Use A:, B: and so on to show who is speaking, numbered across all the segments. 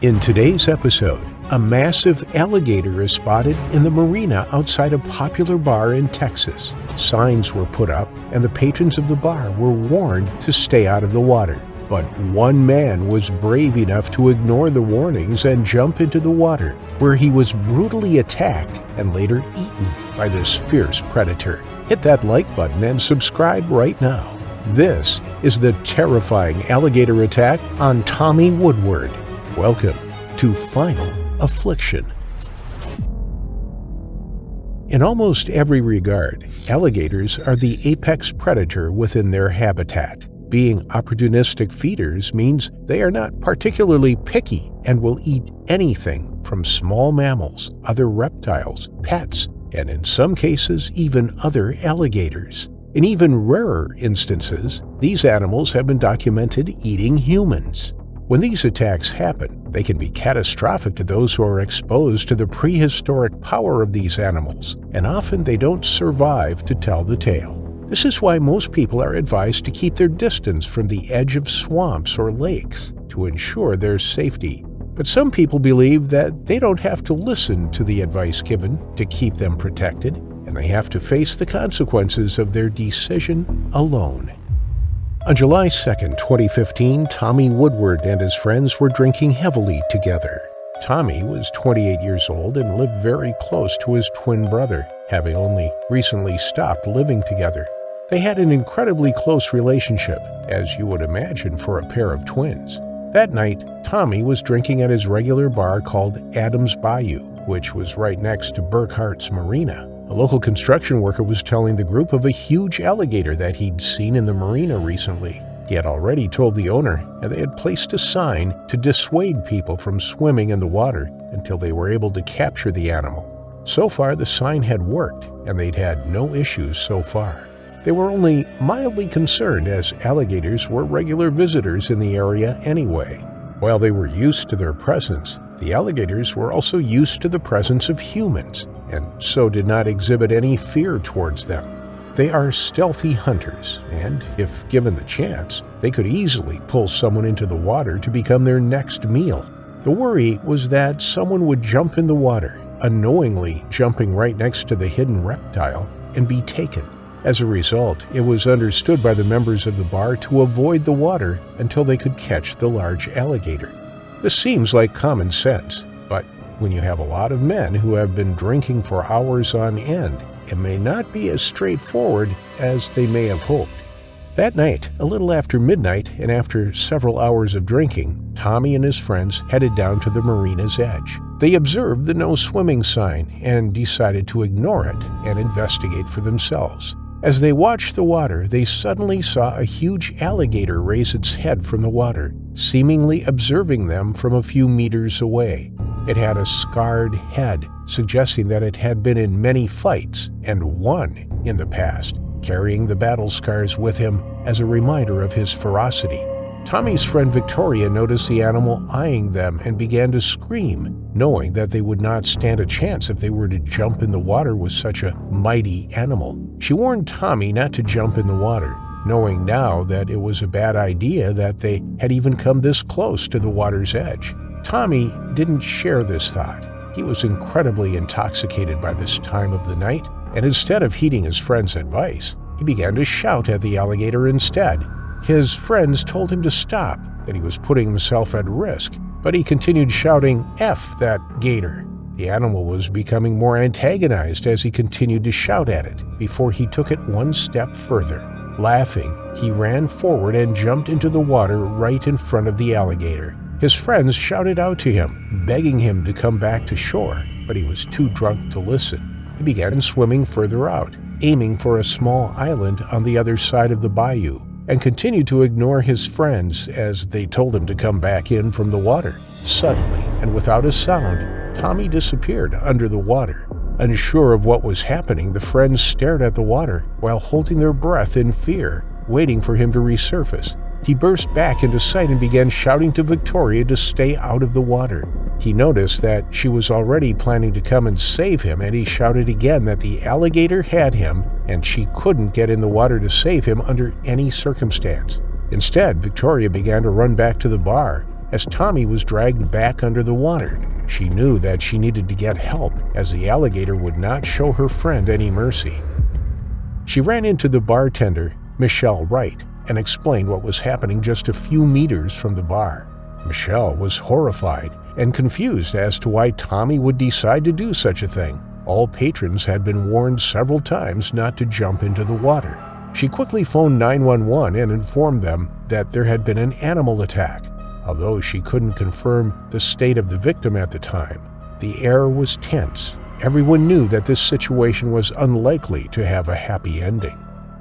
A: In today's episode, a massive alligator is spotted in the marina outside a popular bar in Texas. Signs were put up, and the patrons of the bar were warned to stay out of the water. But one man was brave enough to ignore the warnings and jump into the water, where he was brutally attacked and later eaten by this fierce predator. Hit that like button and subscribe right now. This is the terrifying alligator attack on Tommy Woodward. Welcome to Final Affliction. In almost every regard, alligators are the apex predator within their habitat. Being opportunistic feeders means they are not particularly picky and will eat anything from small mammals, other reptiles, pets, and in some cases even other alligators. In even rarer instances, these animals have been documented eating humans. When these attacks happen, they can be catastrophic to those who are exposed to the prehistoric power of these animals, and often they don't survive to tell the tale. This is why most people are advised to keep their distance from the edge of swamps or lakes to ensure their safety. But some people believe that they don't have to listen to the advice given to keep them protected, and they have to face the consequences of their decision alone. On July 2, 2015, Tommy Woodward and his friends were drinking heavily together. Tommy was 28 years old and lived very close to his twin brother, having only recently stopped living together. They had an incredibly close relationship, as you would imagine for a pair of twins. That night, Tommy was drinking at his regular bar called Adam's Bayou, which was right next to Burkhart's Marina. A local construction worker was telling the group of a huge alligator that he'd seen in the marina recently. He had already told the owner, and they had placed a sign to dissuade people from swimming in the water until they were able to capture the animal. So far, the sign had worked, and they'd had no issues so far. They were only mildly concerned, as alligators were regular visitors in the area anyway. While they were used to their presence, the alligators were also used to the presence of humans, and so did not exhibit any fear towards them. They are stealthy hunters, and if given the chance, they could easily pull someone into the water to become their next meal. The worry was that someone would jump in the water, unknowingly jumping right next to the hidden reptile, and be taken. As a result, it was understood by the members of the bar to avoid the water until they could catch the large alligator. This seems like common sense, but when you have a lot of men who have been drinking for hours on end, it may not be as straightforward as they may have hoped. That night, a little after midnight and after several hours of drinking, Tommy and his friends headed down to the marina's edge. They observed the no swimming sign and decided to ignore it and investigate for themselves. As they watched the water, they suddenly saw a huge alligator raise its head from the water, seemingly observing them from a few meters away. It had a scarred head, suggesting that it had been in many fights and won in the past, carrying the battle scars with him as a reminder of his ferocity. Tommy's friend Victoria noticed the animal eyeing them and began to scream, knowing that they would not stand a chance if they were to jump in the water with such a mighty animal. She warned Tommy not to jump in the water, knowing now that it was a bad idea that they had even come this close to the water's edge. Tommy didn't share this thought. He was incredibly intoxicated by this time of the night, and instead of heeding his friend's advice, he began to shout at the alligator instead. His friends told him to stop, that he was putting himself at risk, but he continued shouting, "F that gator." The animal was becoming more antagonized as he continued to shout at it, before he took it one step further. Laughing, he ran forward and jumped into the water right in front of the alligator. His friends shouted out to him, begging him to come back to shore, but he was too drunk to listen. He began swimming further out, aiming for a small island on the other side of the bayou, and continued to ignore his friends as they told him to come back in from the water. Suddenly, and without a sound, Tommy disappeared under the water. Unsure of what was happening, the friends stared at the water while holding their breath in fear, waiting for him to resurface. He burst back into sight and began shouting to Victoria to stay out of the water. He noticed that she was already planning to come and save him, and he shouted again that the alligator had him and she couldn't get in the water to save him under any circumstance. Instead, Victoria began to run back to the bar, as Tommy was dragged back under the water. She knew that she needed to get help, as the alligator would not show her friend any mercy. She ran into the bartender, Michelle Wright, and explained what was happening just a few meters from the bar. Michelle was horrified and confused as to why Tommy would decide to do such a thing. All patrons had been warned several times not to jump into the water. She quickly phoned 911 and informed them that there had been an animal attack. Although she couldn't confirm the state of the victim at the time, the air was tense. Everyone knew that this situation was unlikely to have a happy ending.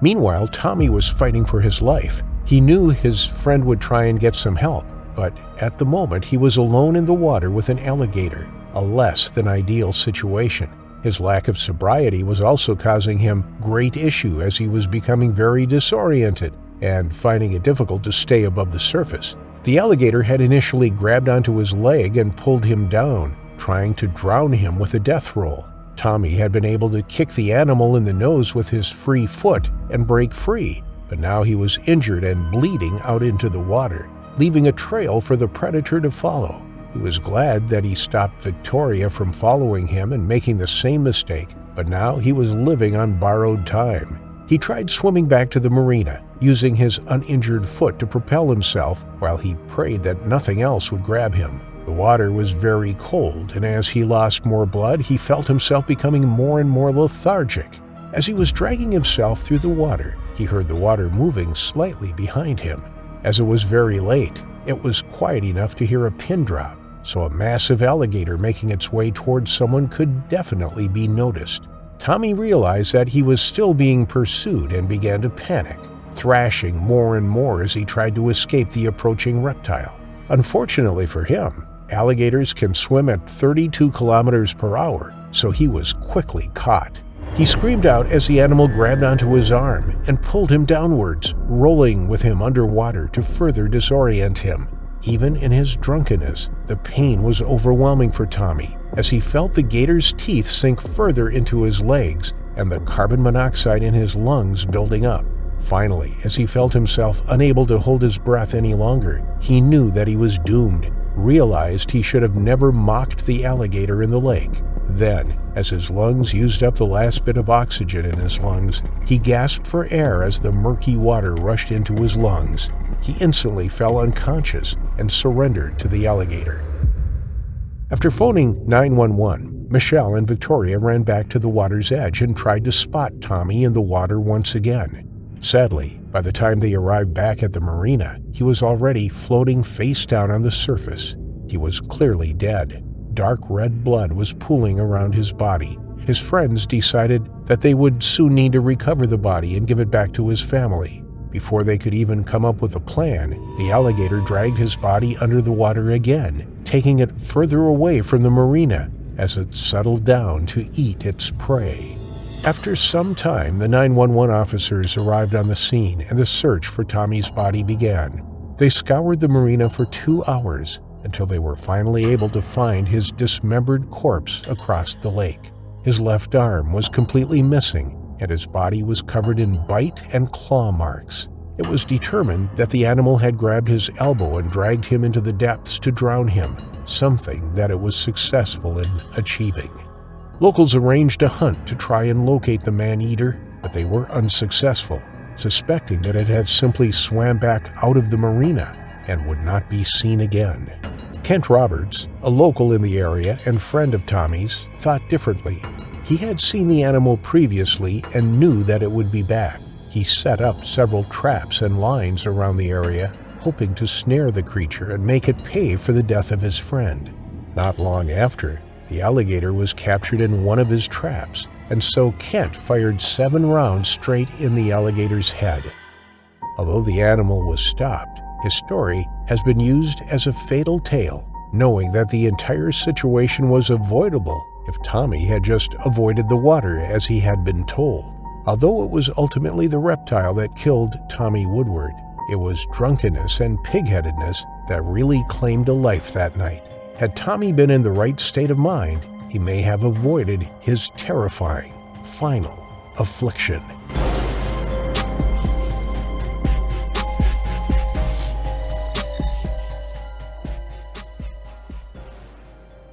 A: Meanwhile, Tommy was fighting for his life. He knew his friend would try and get some help, but at the moment he was alone in the water with an alligator, a less than ideal situation. His lack of sobriety was also causing him great issue as he was becoming very disoriented and finding it difficult to stay above the surface. The alligator had initially grabbed onto his leg and pulled him down, trying to drown him with a death roll. Tommy had been able to kick the animal in the nose with his free foot and break free, but now he was injured and bleeding out into the water, leaving a trail for the predator to follow. He was glad that he stopped Victoria from following him and making the same mistake, but now he was living on borrowed time. He tried swimming back to the marina, using his uninjured foot to propel himself while he prayed that nothing else would grab him. The water was very cold, and as he lost more blood, he felt himself becoming more and more lethargic. As he was dragging himself through the water, he heard the water moving slightly behind him. As it was very late, it was quiet enough to hear a pin drop, so a massive alligator making its way towards someone could definitely be noticed. Tommy realized that he was still being pursued and began to panic, thrashing more and more as he tried to escape the approaching reptile. Unfortunately for him, alligators can swim at 32 kilometers per hour, so he was quickly caught. He screamed out as the animal grabbed onto his arm and pulled him downwards, rolling with him underwater to further disorient him. Even in his drunkenness, the pain was overwhelming for Tommy as he felt the gator's teeth sink further into his legs and the carbon monoxide in his lungs building up. Finally, as he felt himself unable to hold his breath any longer, he knew that he was doomed, realized he should have never mocked the alligator in the lake. Then, as his lungs used up the last bit of oxygen in his lungs, he gasped for air as the murky water rushed into his lungs. He instantly fell unconscious and surrendered to the alligator. After phoning 911, Michelle and Victoria ran back to the water's edge and tried to spot Tommy in the water once again. Sadly, by the time they arrived back at the marina, he was already floating face down on the surface. He was clearly dead. Dark red blood was pooling around his body. His friends decided that they would soon need to recover the body and give it back to his family. Before they could even come up with a plan, the alligator dragged his body under the water again, taking it further away from the marina as it settled down to eat its prey. After some time, the 911 officers arrived on the scene and the search for Tommy's body began. They scoured the marina for 2 hours until they were finally able to find his dismembered corpse across the lake. His left arm was completely missing, and his body was covered in bite and claw marks. It was determined that the animal had grabbed his elbow and dragged him into the depths to drown him, something that it was successful in achieving. Locals arranged a hunt to try and locate the man-eater, but they were unsuccessful, suspecting that it had simply swam back out of the marina and would not be seen again. Kent Roberts, a local in the area and friend of Tommy's, thought differently. He had seen the animal previously and knew that it would be back. He set up several traps and lines around the area, hoping to snare the creature and make it pay for the death of his friend. Not long after, the alligator was captured in one of his traps, and so Kent fired 7 rounds straight in the alligator's head. Although the animal was stopped, his story has been used as a fatal tale, knowing that the entire situation was avoidable if Tommy had just avoided the water as he had been told. Although it was ultimately the reptile that killed Tommy Woodward, it was drunkenness and pig-headedness that really claimed a life that night. Had Tommy been in the right state of mind, he may have avoided his terrifying, final affliction.